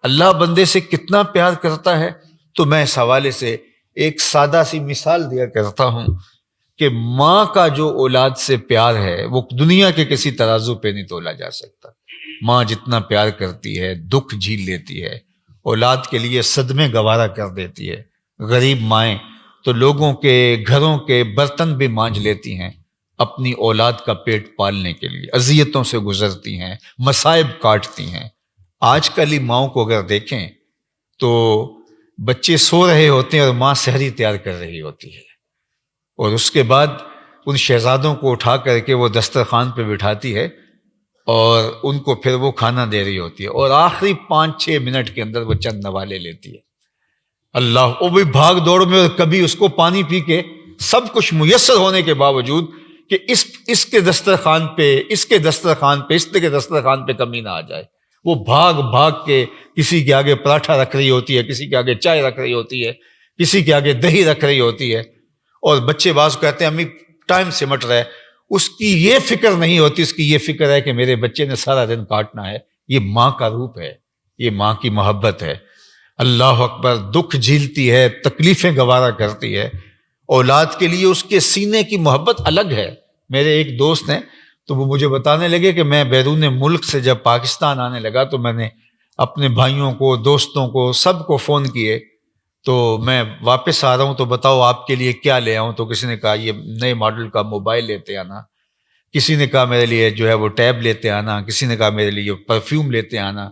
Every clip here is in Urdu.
اللہ بندے سے کتنا پیار کرتا ہے، تو میں اس حوالے سے ایک سادہ سی مثال دیا کرتا ہوں کہ ماں کا جو اولاد سے پیار ہے وہ دنیا کے کسی ترازو پہ نہیں تولا جا سکتا۔ ماں جتنا پیار کرتی ہے، دکھ جھیل لیتی ہے، اولاد کے لیے صدمے گوارا کر دیتی ہے۔ غریب مائیں تو لوگوں کے گھروں کے برتن بھی مانجھ لیتی ہیں اپنی اولاد کا پیٹ پالنے کے لیے، اذیتوں سے گزرتی ہیں، مصائب کاٹتی ہیں۔ آج کل ہی ماؤں کو اگر دیکھیں تو بچے سو رہے ہوتے ہیں اور ماں سحری تیار کر رہی ہوتی ہے، اور اس کے بعد ان شہزادوں کو اٹھا کر کے وہ دسترخوان پہ بٹھاتی ہے اور ان کو پھر وہ کھانا دے رہی ہوتی ہے، اور آخری 5-6 منٹ کے اندر وہ چند نوالے لیتی ہے۔ اللہ، وہ بھی بھاگ دوڑ میں، اور کبھی اس کو پانی پی کے سب کچھ میسر ہونے کے باوجود کہ اس کے دسترخوان پہ، اس کے دسترخوان پہ، اس کے دسترخوان پہ کمی نہ آ جائے، وہ بھاگ بھاگ کے کسی کے آگے پراٹھا رکھ رہی ہوتی ہے، کسی کے آگے چائے رکھ رہی ہوتی ہے، کسی کے آگے دہی رکھ رہی ہوتی ہے، اور بچے بعض کہتے ہیں امی ٹائم سمٹ رہا ہے، اس کی یہ فکر نہیں ہوتی، اس کی یہ فکر ہے کہ میرے بچے نے سارا دن کاٹنا ہے۔ یہ ماں کا روپ ہے، یہ ماں کی محبت ہے۔ اللہ اکبر، دکھ جھیلتی ہے، تکلیفیں گوارا کرتی ہے اولاد کے لیے، اس کے سینے کی محبت الگ ہے۔ میرے ایک دوست ہیں تو وہ مجھے بتانے لگے کہ میں بیرون ملک سے جب پاکستان آنے لگا تو میں نے اپنے بھائیوں کو، دوستوں کو، سب کو فون کیے، تو میں واپس آ رہا ہوں تو بتاؤ آپ کے لیے کیا لے آؤں؟ تو کسی نے کہا یہ نئے ماڈل کا موبائل لیتے آنا، کسی نے کہا میرے لیے جو ہے وہ ٹیب لیتے آنا، کسی نے کہا میرے لیے پرفیوم لیتے آنا۔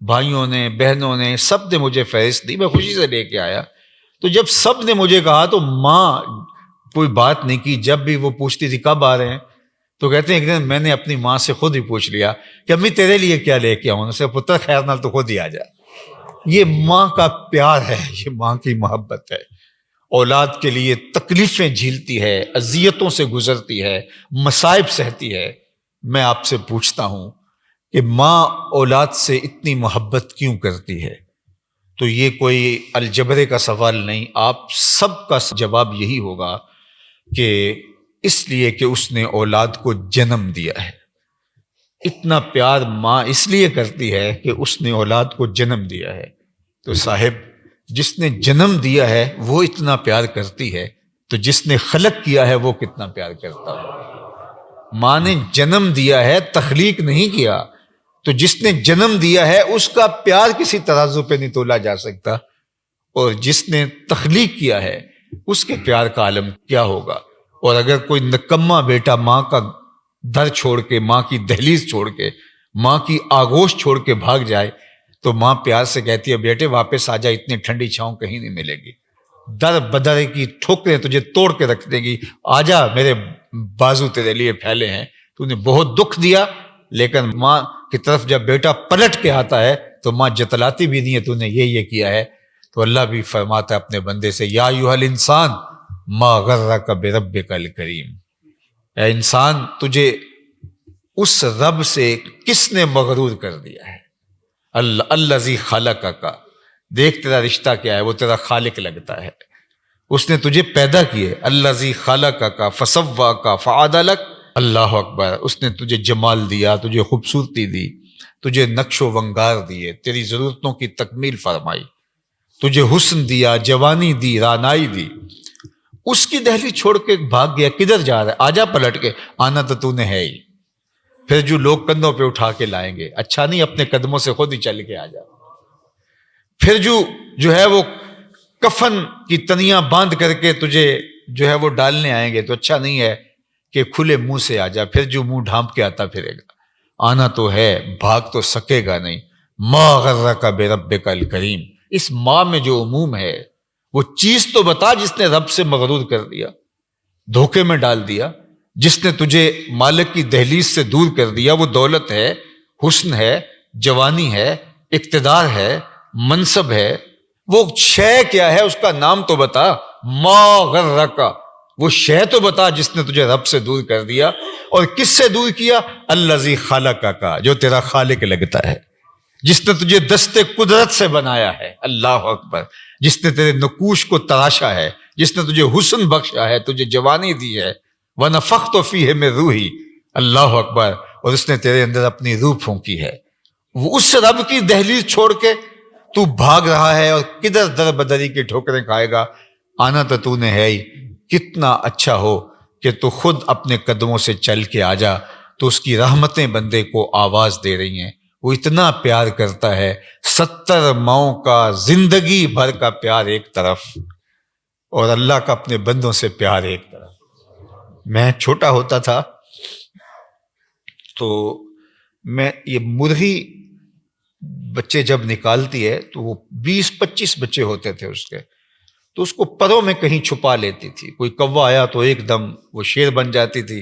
بھائیوں نے، بہنوں نے، سب نے مجھے فہرست دی، میں خوشی سے لے کے آیا۔ تو جب سب نے مجھے کہا تو ماں کوئی بات نہیں کی، جب بھی وہ پوچھتی تھی کب آ رہے ہیں، تو کہتے ہیں ایک دن میں نے اپنی ماں سے خود ہی پوچھ لیا کہ امی تیرے لیے کیا لے کے آؤں؟ اسے پتر خیر نال تو خود ہی آ جا۔ یہ ماں کا پیار ہے، یہ ماں کی محبت ہے۔ اولاد کے لیے تکلیفیں جھیلتی ہے، اذیتوں سے گزرتی ہے، مصائب سہتی ہے۔ میں آپ سے پوچھتا ہوں کہ ماں اولاد سے اتنی محبت کیوں کرتی ہے؟ تو یہ کوئی الجبرے کا سوال نہیں، آپ سب کا جواب یہی ہوگا کہ اس لیے کہ اس نے اولاد کو جنم دیا ہے۔ اتنا پیار ماں اس لیے کرتی ہے کہ اس نے اولاد کو جنم دیا ہے۔ تو صاحب، جس نے جنم دیا ہے وہ اتنا پیار کرتی ہے، تو جس نے خلق کیا ہے وہ کتنا پیار کرتا ہے۔ ماں نے جنم دیا ہے، تخلیق نہیں کیا، تو جس نے جنم دیا ہے اس کا پیار کسی ترازو پہ نہیں تولا جا سکتا، اور جس نے تخلیق کیا ہے اس کے پیار کا عالم کیا ہوگا۔ اور اگر کوئی نکما بیٹا ماں کا در چھوڑ کے، ماں کی دہلیز چھوڑ کے، ماں کی آغوش چھوڑ کے بھاگ جائے تو ماں پیار سے کہتی ہے بیٹے واپس آ جا، اتنی ٹھنڈی چھاؤں کہیں نہیں ملے گی، در بدر کی ٹھوکریں تجھے توڑ کے رکھ دے گی، آ جا میرے بازو تیرے لیے پھیلے ہیں۔ تو نے بہت دکھ دیا، لیکن ماں کی طرف جب بیٹا پلٹ کے آتا ہے تو ماں جتلاتی بھی نہیں ہے تو نے یہ کیا ہے۔ تو اللہ بھی فرماتا ہے اپنے بندے سے، یا ایھا الانسان ما غرک بربک الکریم، اے انسان تجھے اس رب سے کس نے مغرور کر دیا ہے؟ الذی خلقک، دیکھ تیرا رشتہ کیا ہے، وہ تیرا خالق لگتا ہے، اس نے تجھے پیدا کیے۔ الذی خلقک فسواک فعدلک، اللہ اکبر، اس نے تجھے جمال دیا، تجھے خوبصورتی دی، تجھے نقش و ونگار دیے، تیری ضرورتوں کی تکمیل فرمائی، تجھے حسن دیا، جوانی دی، رانائی دی۔ اس کی دہلی چھوڑ کے بھاگ گیا، کدھر جا رہا ہے؟ آجا پلٹ کے، آنا تو نے ہے ہی۔ پھر جو لوگ کندھوں پہ اٹھا کے لائیں گے، اچھا نہیں اپنے قدموں سے خود ہی چل کے آ جا۔ پھر جو ہے وہ کفن کی تنیاں باندھ کر کے تجھے جو ہے وہ ڈالنے آئیں گے، تو اچھا نہیں ہے کہ کھلے منہ سے آ جا۔ پھر جو منہ ڈھانپ کے آتا پھرے گا، آنا تو ہے، بھاگ تو سکے گا نہیں۔ ما غرک بربک الکریم، اس ماں میں جو عموم ہے، وہ چیز تو بتا جس نے رب سے مغرور کر دیا، دھوکے میں ڈال دیا، جس نے تجھے مالک کی دہلیز سے دور کر دیا۔ وہ دولت ہے، حسن ہے، جوانی ہے، اقتدار ہے، منصب ہے، وہ شے کیا ہے اس کا نام تو بتا۔ ما غرک، وہ شے تو بتا جس نے تجھے رب سے دور کر دیا۔ اور کس سے دور کیا؟ الذی خلقک، جو تیرا خالق لگتا ہے، جس نے تجھے دست قدرت سے بنایا ہے، اللہ اکبر، جس نے تیرے نقوش کو تراشا ہے، جس نے تجھے حسن بخشا ہے، تجھے جوانی دی ہے، وَنَفَخْتُ فِيهِ مِن رُوحِی، اللہ اکبر، اور اس نے تیرے اندر اپنی روح پھونکی ہے۔ وہ اس رب کی دہلیز چھوڑ کے تو بھاگ رہا ہے اور کدھر در بدری کی ٹھوکریں کھائے گا، آنا تو نے ہے ہی، کتنا اچھا ہو کہ تو خود اپنے قدموں سے چل کے آ جا۔ تو اس کی رحمتیں بندے کو آواز دے رہی ہیں، وہ اتنا پیار کرتا ہے، 70 ماؤں کا زندگی بھر کا پیار ایک طرف اور اللہ کا اپنے بندوں سے پیار ایک طرف۔ میں چھوٹا ہوتا تھا تو میں یہ مرغی بچے جب نکالتی ہے تو وہ 20-25 بچے ہوتے تھے اس کے، تو اس کو پروں میں کہیں چھپا لیتی تھی، کوئی کوا آیا تو ایک دم وہ شیر بن جاتی تھی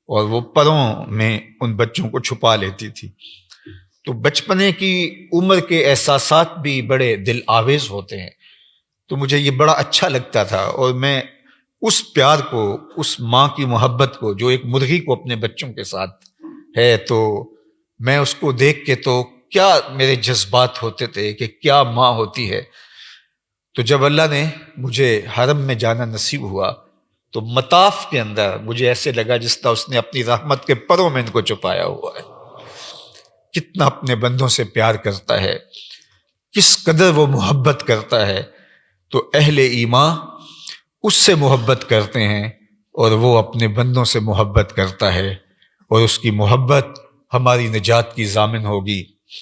اور وہ پروں میں ان بچوں کو چھپا لیتی تھی۔ تو بچپنے کی عمر کے احساسات بھی بڑے دل آویز ہوتے ہیں، تو مجھے یہ بڑا اچھا لگتا تھا، اور میں اس پیار کو، اس ماں کی محبت کو جو ایک مرغی کو اپنے بچوں کے ساتھ ہے، تو میں اس کو دیکھ کے تو کیا میرے جذبات ہوتے تھے کہ کیا ماں ہوتی ہے۔ تو جب اللہ نے مجھے حرم میں جانا نصیب ہوا تو مطاف کے اندر مجھے ایسے لگا جس طرح اس نے اپنی رحمت کے پروں میں ان کو چھپایا ہوا ہے۔ کتنا اپنے بندوں سے پیار کرتا ہے، کس قدر وہ محبت کرتا ہے، تو اہل ایمان اس سے محبت کرتے ہیں اور وہ اپنے بندوں سے محبت کرتا ہے، اور اس کی محبت ہماری نجات کی ضامن ہوگی۔